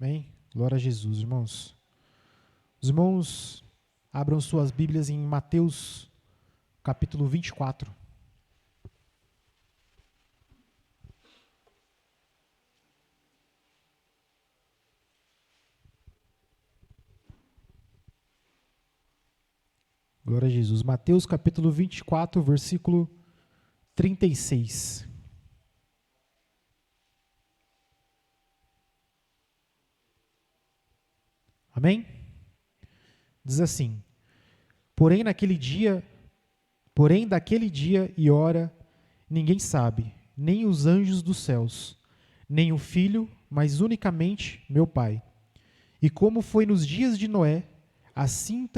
Amém? Glória a Jesus, irmãos. Os irmãos abram suas Bíblias em Mateus, capítulo 24. Glória a Jesus. Mateus, capítulo 24, versículo 36. Amém? Diz assim: Porém, daquele dia e hora, ninguém sabe, nem os anjos dos céus, nem o Filho, mas unicamente meu Pai. E como foi nos dias de Noé, assim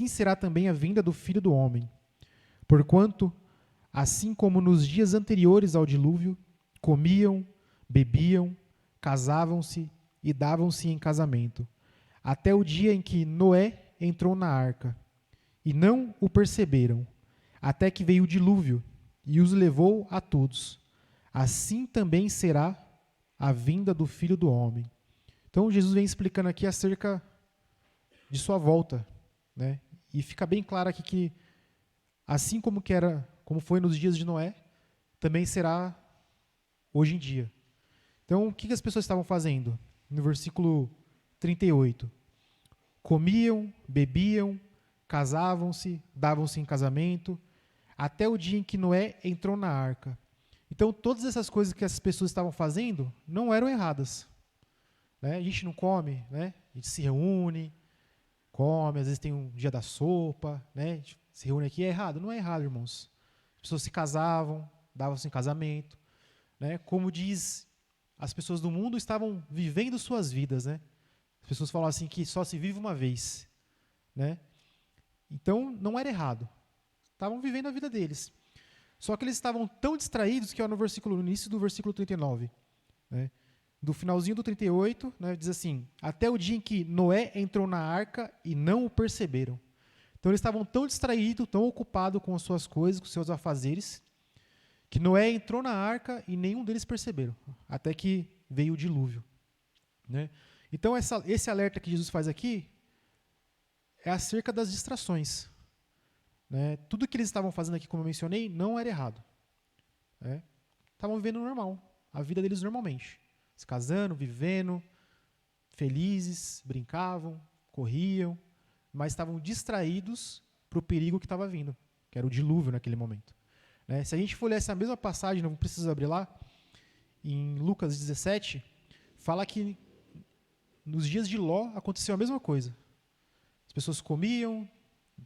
será também a vinda do Filho do Homem. Porquanto, assim como nos dias anteriores ao dilúvio, comiam, bebiam, casavam-se e davam-se em casamento, até o dia em que Noé entrou na arca, e não o perceberam, até que veio o dilúvio e os levou a todos. Assim também será a vinda do Filho do Homem. Então Jesus vem explicando aqui acerca de sua volta, né? E fica bem claro aqui que assim como foi nos dias de Noé, também será hoje em dia. Então, o que as pessoas estavam fazendo? No versículo 38. Comiam, bebiam, casavam-se, davam-se em casamento, até o dia em que Noé entrou na arca. Então, todas essas coisas que as pessoas estavam fazendo não eram erradas. Né? A gente não come, né? A gente se reúne, come, às vezes tem um dia da sopa, né? A gente se reúne aqui, é errado? Não é errado, irmãos. As pessoas se casavam, davam-se em casamento. Né? Como diz, as pessoas do mundo estavam vivendo suas vidas. Né? As pessoas falam assim que só se vive uma vez. Né? Então, não era errado. Estavam vivendo a vida deles. Só que eles estavam tão distraídos que no início do versículo 39, né? Do finalzinho do 38, né, diz assim: até o dia em que Noé entrou na arca e não o perceberam. Então eles estavam tão distraídos, tão ocupados com as suas coisas, com os seus afazeres, que Noé entrou na arca e nenhum deles perceberam, até que veio o dilúvio. Né? Então esse alerta que Jesus faz aqui é acerca das distrações. Né? Tudo que eles estavam fazendo aqui, como eu mencionei, não era errado. Né? Estavam vivendo normal, a vida deles normalmente. Se casando, vivendo, felizes, brincavam, corriam, mas estavam distraídos para o perigo que estava vindo, que era o dilúvio naquele momento. Né? Se a gente for ler essa mesma passagem, não precisa abrir lá, em Lucas 17, fala que nos dias de Ló aconteceu a mesma coisa. As pessoas comiam,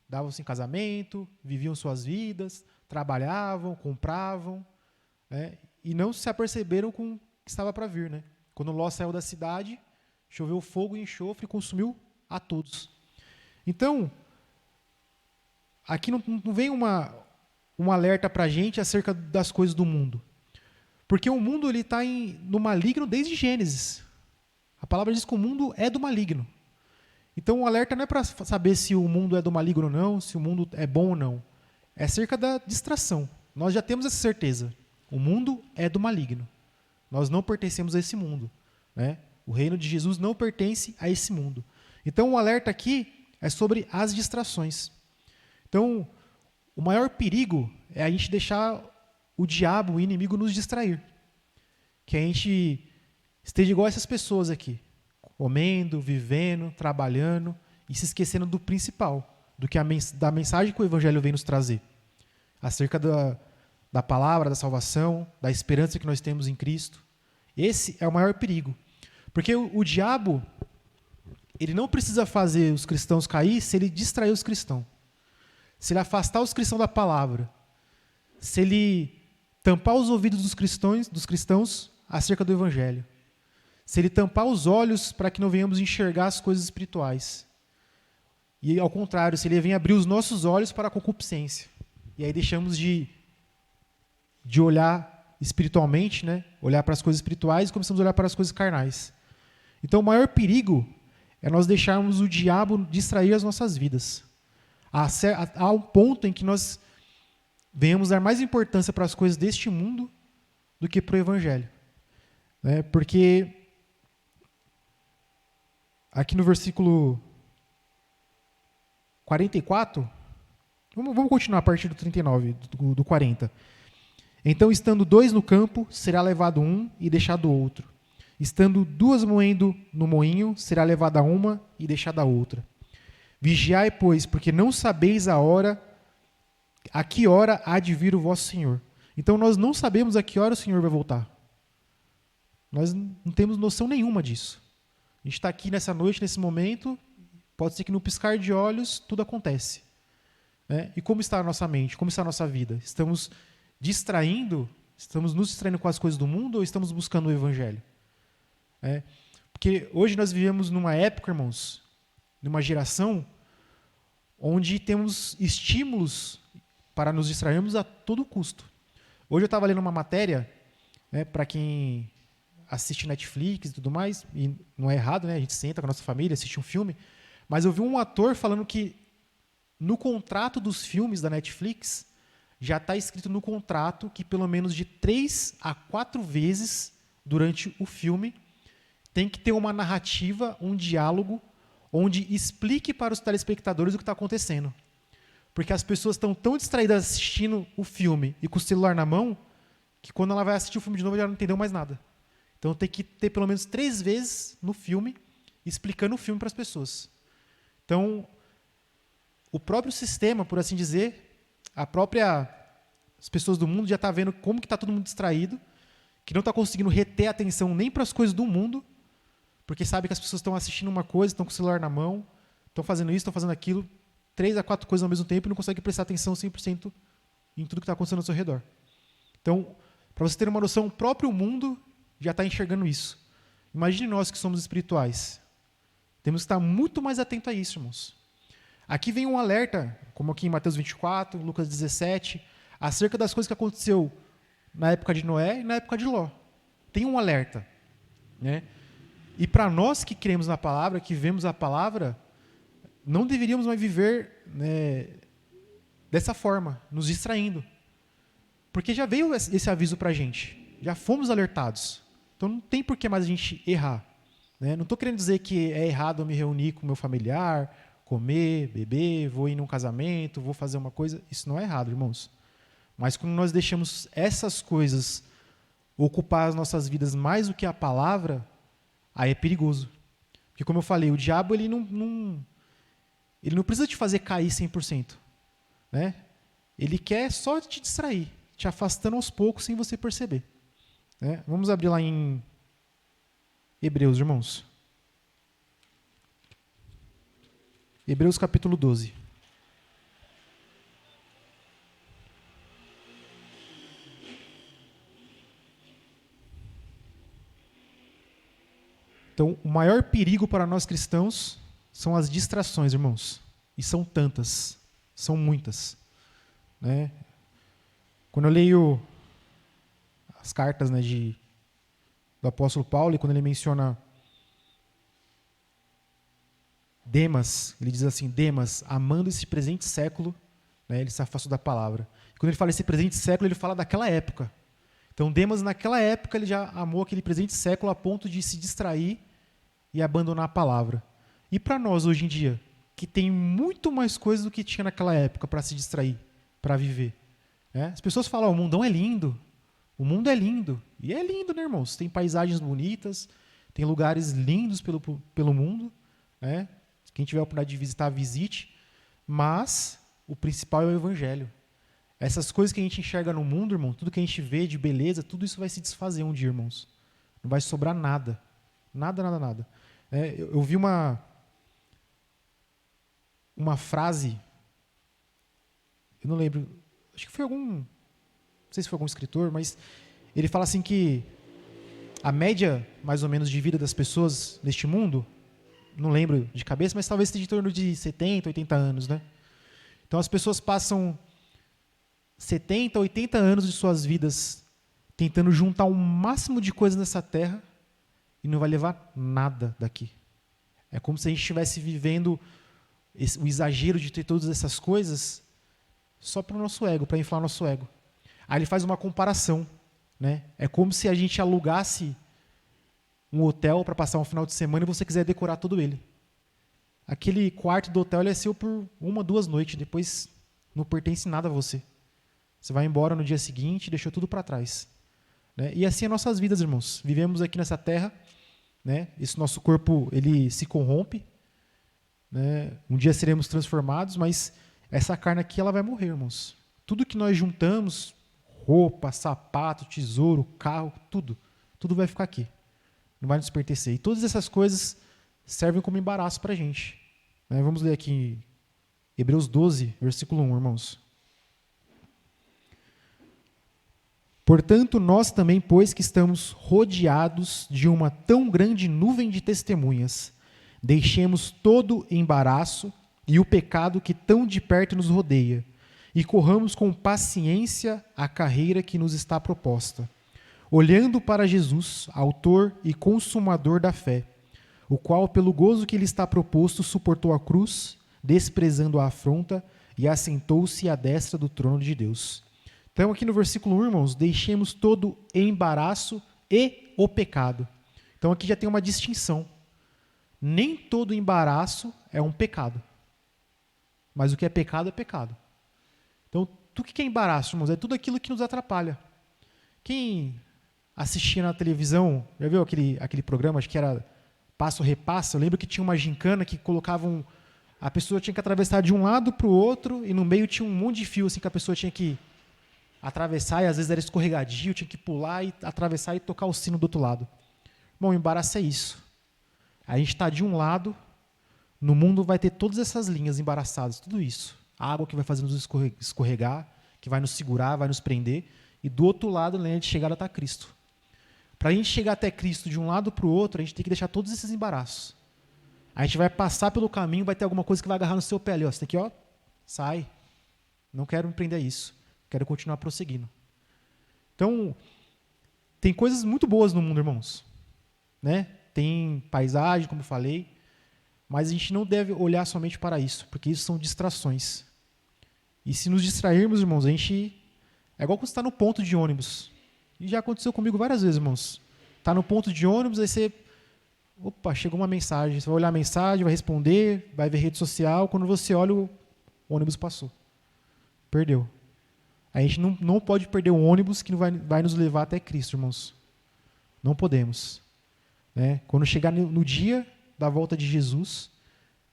davam-se em casamento, viviam suas vidas, trabalhavam, compravam, né? E não se aperceberam com o que estava para vir. Né? Quando Ló saiu da cidade, choveu fogo e enxofre e consumiu a todos. Então, aqui não vem um alerta para a gente acerca das coisas do mundo. Porque o mundo está no maligno desde Gênesis. A palavra diz que o mundo é do maligno. Então, o alerta não é para saber se o mundo é do maligno ou não, se o mundo é bom ou não. É acerca da distração. Nós já temos essa certeza. O mundo é do maligno. Nós não pertencemos a esse mundo. Né? O reino de Jesus não pertence a esse mundo. Então, o alerta aqui é sobre as distrações. Então, o maior perigo é a gente deixar o diabo, o inimigo, nos distrair. Que a gente esteja igual a essas pessoas aqui. Comendo, vivendo, trabalhando e se esquecendo do principal, da mensagem que o Evangelho vem nos trazer. Acerca da palavra, da salvação, da esperança que nós temos em Cristo. Esse é o maior perigo. Porque o diabo, ele não precisa fazer os cristãos cair se ele distrair os cristãos. Se ele afastar os cristãos da palavra. Se ele tampar os ouvidos dos cristãos acerca do Evangelho. Se ele tampar os olhos para que não venhamos enxergar as coisas espirituais. E, ao contrário, se ele vem abrir os nossos olhos para a concupiscência. E aí deixamos de olhar espiritualmente, né? Olhar para as coisas espirituais e começamos a olhar para as coisas carnais. Então, o maior perigo é nós deixarmos o diabo distrair as nossas vidas. Há um ponto em que nós venhamos dar mais importância para as coisas deste mundo do que para o Evangelho. Né? Porque aqui no versículo 44, vamos continuar a partir do 39, do 40. Então, estando dois no campo, será levado um e deixado outro. Estando duas moendo no moinho, será levada uma e deixada outra. Vigiai, pois, porque não sabeis a que hora há de vir o vosso Senhor. Então, nós não sabemos a que hora o Senhor vai voltar. Nós não temos noção nenhuma disso. A gente está aqui nessa noite, nesse momento, pode ser que no piscar de olhos tudo acontece. Né? E como está a nossa mente? Como está a nossa vida? Estamos nos distraindo com as coisas do mundo ou estamos buscando o Evangelho? Porque hoje nós vivemos numa época, irmãos, numa geração onde temos estímulos para nos distrairmos a todo custo. Hoje eu estava lendo uma matéria, para quem assiste Netflix e tudo mais, e não é errado, né? A gente senta com a nossa família, assiste um filme, mas eu vi um ator falando que no contrato dos filmes da Netflix já está escrito no contrato que pelo menos de 3 a 4 vezes durante o filme tem que ter uma narrativa, um diálogo, onde explique para os telespectadores o que está acontecendo. Porque as pessoas estão tão distraídas assistindo o filme e com o celular na mão, que quando ela vai assistir o filme de novo, ela não entendeu mais nada. Então tem que ter pelo menos 3 vezes no filme, explicando o filme para as pessoas. Então, o próprio sistema, por assim dizer, as pessoas do mundo já estão vendo como que está todo mundo distraído, que não está conseguindo reter a atenção nem para as coisas do mundo, porque sabe que as pessoas estão assistindo uma coisa, estão com o celular na mão, estão fazendo isso, estão fazendo aquilo, 3 a 4 coisas ao mesmo tempo e não conseguem prestar atenção 100% em tudo que está acontecendo ao seu redor. Então, para você ter uma noção, o próprio mundo já está enxergando isso. Imagine nós que somos espirituais. Temos que estar muito mais atentos a isso, irmãos. Aqui vem um alerta, como aqui em Mateus 24, Lucas 17, acerca das coisas que aconteceu na época de Noé e na época de Ló. Tem um alerta. Né? E para nós que cremos na palavra, que vemos a palavra, não deveríamos mais viver, né, dessa forma, nos distraindo. Porque já veio esse aviso para a gente. Já fomos alertados. Então não tem por que mais a gente errar. Né? Não estou querendo dizer que é errado eu me reunir com meu familiar, comer, beber, vou ir num casamento, vou fazer uma coisa. Isso não é errado, irmãos. Mas quando nós deixamos essas coisas ocupar as nossas vidas mais do que a palavra, aí é perigoso. Porque, como eu falei, o diabo ele não precisa te fazer cair 100%. Né? Ele quer só te distrair, te afastando aos poucos sem você perceber. Né? Vamos abrir lá em Hebreus, irmãos. Hebreus capítulo 12. Então, o maior perigo para nós cristãos são as distrações, irmãos. E são tantas, são muitas. Né? Quando eu leio as cartas, né, do apóstolo Paulo, e quando ele menciona Demas, ele diz assim, Demas, amando esse presente século, né, ele se afastou da palavra. E quando ele fala esse presente século, ele fala daquela época. Então, Demas, naquela época, ele já amou aquele presente século a ponto de se distrair e abandonar a palavra. E para nós, hoje em dia, que tem muito mais coisa do que tinha naquela época para se distrair, para viver. Né? As pessoas falam, o mundão é lindo, o mundo é lindo. E é lindo, né, irmãos? Tem paisagens bonitas, tem lugares lindos pelo mundo. Né? Quem tiver a oportunidade de visitar, visite. Mas o principal é o Evangelho. Essas coisas que a gente enxerga no mundo, irmão, tudo que a gente vê de beleza, tudo isso vai se desfazer um dia, irmãos. Não vai sobrar nada. Nada, nada, nada. Eu vi uma frase, eu não lembro, acho que foi não sei se foi algum escritor, mas ele fala assim que a média, mais ou menos, de vida das pessoas neste mundo, não lembro de cabeça, mas talvez esteja em torno de 70, 80 anos, né? Então as pessoas passam 70, 80 anos de suas vidas tentando juntar o máximo de coisas nessa terra e não vai levar nada daqui. É como se a gente estivesse vivendo o exagero de ter todas essas coisas só para o nosso ego, para inflar o nosso ego. Aí ele faz uma comparação. Né? É como se a gente alugasse um hotel para passar um final de semana e você quiser decorar todo ele. Aquele quarto do hotel ele é seu por 1, 2 noites, depois não pertence nada a você. Você vai embora no dia seguinte e deixou tudo para trás. Né? E assim é nossas vidas, irmãos. Vivemos aqui nessa terra, né? Esse nosso corpo ele se corrompe, né? Um dia seremos transformados, mas essa carne aqui ela vai morrer, irmãos. Tudo que nós juntamos, roupa, sapato, tesouro, carro, tudo vai ficar aqui. Não vai nos pertencer. E todas essas coisas servem como embaraço para a gente. Né? Vamos ler aqui Hebreus 12, versículo 1, irmãos. Portanto, nós também, pois que estamos rodeados de uma tão grande nuvem de testemunhas, deixemos todo embaraço e o pecado que tão de perto nos rodeia, e corramos com paciência a carreira que nos está proposta, olhando para Jesus, autor e consumador da fé, o qual, pelo gozo que lhe está proposto, suportou a cruz, desprezando a afronta, e assentou-se à destra do trono de Deus. Então, aqui no versículo 1, irmãos, deixemos todo embaraço e o pecado. Então, aqui já tem uma distinção. Nem todo embaraço é um pecado. Mas o que é pecado é pecado. Então, o que é embaraço, irmãos? É tudo aquilo que nos atrapalha. Quem assistia na televisão, já viu aquele programa, acho que era Passo Repassa? Eu lembro que tinha uma gincana que colocavam... A pessoa tinha que atravessar de um lado para o outro e no meio tinha um monte de fio assim, que a pessoa tinha que atravessar e às vezes era escorregadio, tinha que pular e atravessar e tocar o sino do outro lado. Bom, o embaraço é isso. A gente está de um lado, no mundo vai ter todas essas linhas embaraçadas, tudo isso. A água que vai fazer nos escorregar, que vai nos segurar, vai nos prender. E do outro lado, na linha de chegada, está Cristo. Para a gente chegar até Cristo de um lado para o outro, a gente tem que deixar todos esses embaraços. A gente vai passar pelo caminho, vai ter alguma coisa que vai agarrar no seu pé ali. Ó. Você tem que, ó, sai. Não quero me prender a isso. Quero continuar prosseguindo. Então, tem coisas muito boas no mundo, irmãos. Né? Tem paisagem, como eu falei, mas a gente não deve olhar somente para isso, porque isso são distrações. E se nos distrairmos, irmãos, a gente... É igual quando você está no ponto de ônibus. E já aconteceu comigo várias vezes, irmãos. Está no ponto de ônibus, aí você... Opa, chegou uma mensagem. Você vai olhar a mensagem, vai responder, vai ver rede social. Quando você olha, o ônibus passou. Perdeu. A gente não pode perder o ônibus que vai nos levar até Cristo, irmãos. Não podemos. Né? Quando chegar no dia da volta de Jesus,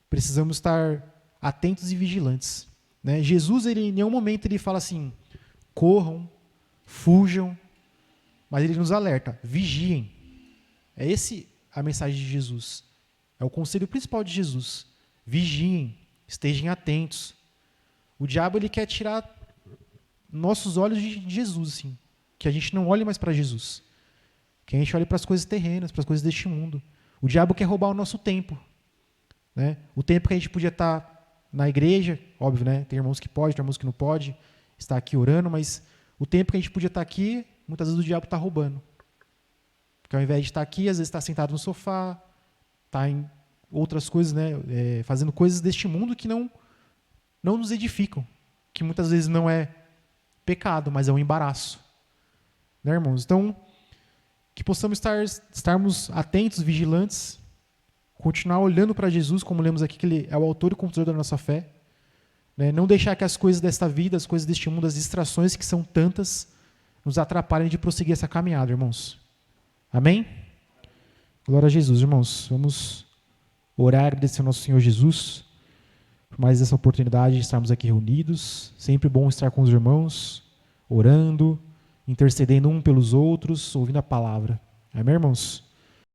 precisamos estar atentos e vigilantes. Né? Jesus, em nenhum momento, ele fala assim, corram, fujam, mas ele nos alerta, vigiem. É esse a mensagem de Jesus. É o conselho principal de Jesus. Vigiem, estejam atentos. O diabo ele quer tirar nossos olhos de Jesus, assim, que a gente não olhe mais para Jesus. Que a gente olhe para as coisas terrenas, para as coisas deste mundo. O diabo quer roubar o nosso tempo. Né? O tempo que a gente podia estar na igreja, óbvio, né? Tem irmãos que podem, tem irmãos que não podem, estar aqui orando, mas o tempo que a gente podia estar aqui, muitas vezes o diabo está roubando. Porque ao invés de estar aqui, às vezes está sentado no sofá, está em outras coisas, né? Fazendo coisas deste mundo que não nos edificam, que muitas vezes não é pecado, mas é um embaraço. Né, irmãos? Então, que possamos estarmos atentos, vigilantes, continuar olhando para Jesus, como lemos aqui, que Ele é o autor e condutor da nossa fé. Né? Não deixar que as coisas desta vida, as coisas deste mundo, as distrações que são tantas, nos atrapalhem de prosseguir essa caminhada, irmãos. Amém? Glória a Jesus, irmãos. Vamos orar e agradecer ao nosso Senhor Jesus por mais essa oportunidade de estarmos aqui reunidos. Sempre bom estar com os irmãos, orando, intercedendo um pelos outros, ouvindo a palavra. Amém, irmãos?